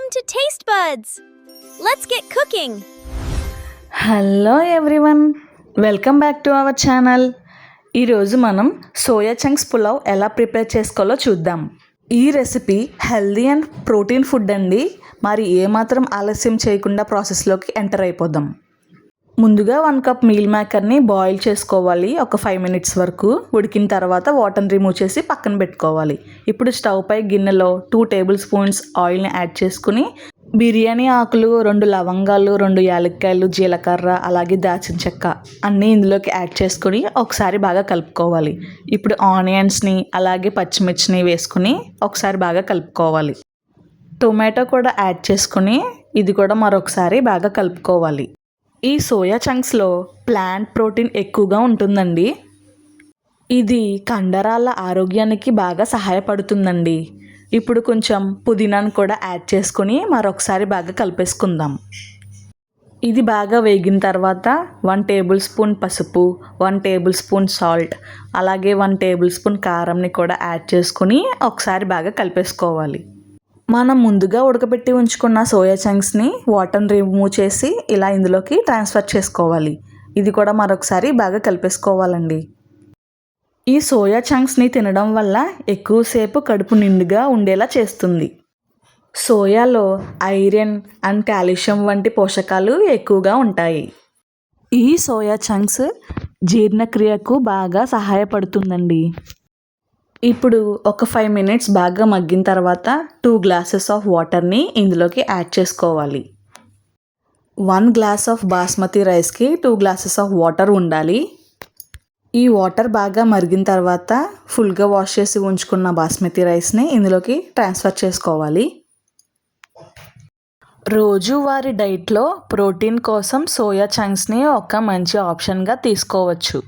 Welcome to Taste Buds. Let's get cooking. Hello everyone, welcome back to our channel. ఈరోజు మనం soya chunks pulao ఎలా prepare చేసుకోవాలో చూద్దాం. ఈ recipe healthy and protein food అండి. మరి ఏమాత్రం ఆలస్యం చేయకుండా ప్రాసెస్లోకి ఎంటర్ అయిపోదాం. ముందుగా 1 కప్ మీల్ మేకర్ని బాయిల్ చేసుకోవాలి. ఒక 5 మినిట్స్ వరకు ఉడికిన తర్వాత వాటర్ని రిమూవ్ చేసి పక్కన పెట్టుకోవాలి. ఇప్పుడు స్టవ్ పై గిన్నెలో 2 టేబుల్ స్పూన్స్ ఆయిల్ని యాడ్ చేసుకుని బిర్యానీ ఆకులు, 2 లవంగాలు, 2 యాలక్కాయలు, జీలకర్ర, అలాగే దాల్చిన చెక్క అన్నీ ఇందులోకి యాడ్ చేసుకుని ఒకసారి బాగా కలుపుకోవాలి. ఇప్పుడు ఆనియన్స్ని అలాగే పచ్చిమిర్చిని వేసుకుని ఒకసారి బాగా కలుపుకోవాలి. టొమాటో కూడా యాడ్ చేసుకుని ఇది కూడా మరొకసారి బాగా కలుపుకోవాలి. ఈ సోయా చంక్స్లో ప్లాంట్ ప్రోటీన్ ఎక్కువగా ఉంటుందండి. ఇది కండరాల ఆరోగ్యానికి బాగా సహాయపడుతుందండి. ఇప్పుడు కొంచెం పుదీనాను కూడా యాడ్ చేసుకొని మరొకసారి బాగా కలిపేసుకుందాం. ఇది బాగా వేగిన తర్వాత 1 టేబుల్ స్పూన్ పసుపు, 1 టేబుల్ స్పూన్ సాల్ట్, అలాగే 1 టేబుల్ స్పూన్ కారంని కూడా యాడ్ చేసుకొని ఒకసారి బాగా కలిపేసుకోవాలి. మనం ముందుగా ఉడకబెట్టి ఉంచుకున్న సోయా చంక్స్ని వాటర్ని రిమూవ్ చేసి ఇలా ఇందులోకి ట్రాన్స్ఫర్ చేసుకోవాలి. ఇది కూడా మరొకసారి బాగా కలిపేసుకోవాలండి. ఈ సోయా చంక్స్ని తినడం వల్ల ఎక్కువసేపు కడుపు నిండుగా ఉండేలా చేస్తుంది. సోయాలో ఐరన్ అండ్ కాల్షియం వంటి పోషకాలు ఎక్కువగా ఉంటాయి. ఈ సోయా చంక్స్ జీర్ణక్రియకు బాగా సహాయపడుతుందండి. ఇప్పుడు ఒక 5 మినిట్స్ బాగా మగ్గిన తర్వాత 2 గ్లాసెస్ ఆఫ్ వాటర్ని ఇందులోకి యాడ్ చేసుకోవాలి. 1 గ్లాస్ ఆఫ్ బాస్మతి రైస్కి 2 గ్లాసెస్ ఆఫ్ వాటర్ ఉండాలి. ఈ వాటర్ బాగా మరిగిన తర్వాత ఫుల్గా వాష్ చేసి ఉంచుకున్న బాస్మతి రైస్ని ఇందులోకి ట్రాన్స్ఫర్ చేసుకోవాలి. రోజువారీ డైట్లో ప్రోటీన్ కోసం సోయా చంక్స్ని ఒక మంచి ఆప్షన్గా తీసుకోవచ్చు.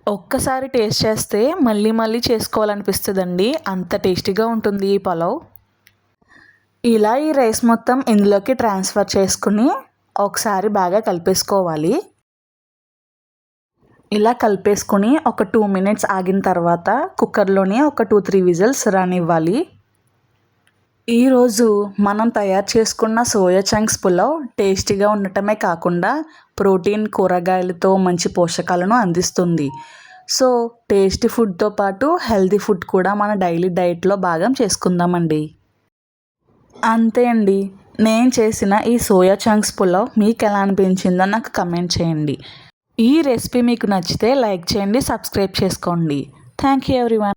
ఒక్కసారి టేస్ట్ చేస్తే మళ్ళీ మళ్ళీ చేసుకోవాలనిపిస్తుందండి. అంత టేస్టీగా ఉంటుంది ఈ పులావ్. ఇలా ఈ రైస్ మొత్తం ఇందులోకి ట్రాన్స్ఫర్ చేసుకుని ఒకసారి బాగా కలిపేసుకోవాలి. ఇలా కలిపేసుకొని ఒక 2 మినిట్స్ ఆగిన తర్వాత కుక్కర్లోనే ఒక 2-3 విజిల్స్ రానివ్వాలి. ఈరోజు మనం తయారు చేసుకున్న సోయా చంక్స్ పులావ్ టేస్టీగా ఉండటమే కాకుండా ప్రోటీన్, కూరగాయలతో మంచి పోషకాలను అందిస్తుంది. సో టేస్టీ ఫుడ్తో పాటు హెల్తీ ఫుడ్ కూడా మన డైలీ డైట్లో భాగం చేసుకుందామండి. అంతే అండి, నేను చేసిన ఈ సోయా చంక్స్ పులావ్ మీకు ఎలా అనిపించిందో నాకు కమెంట్ చేయండి. ఈ రెసిపీ మీకు నచ్చితే లైక్ చేయండి, సబ్స్క్రైబ్ చేసుకోండి. Thank you everyone.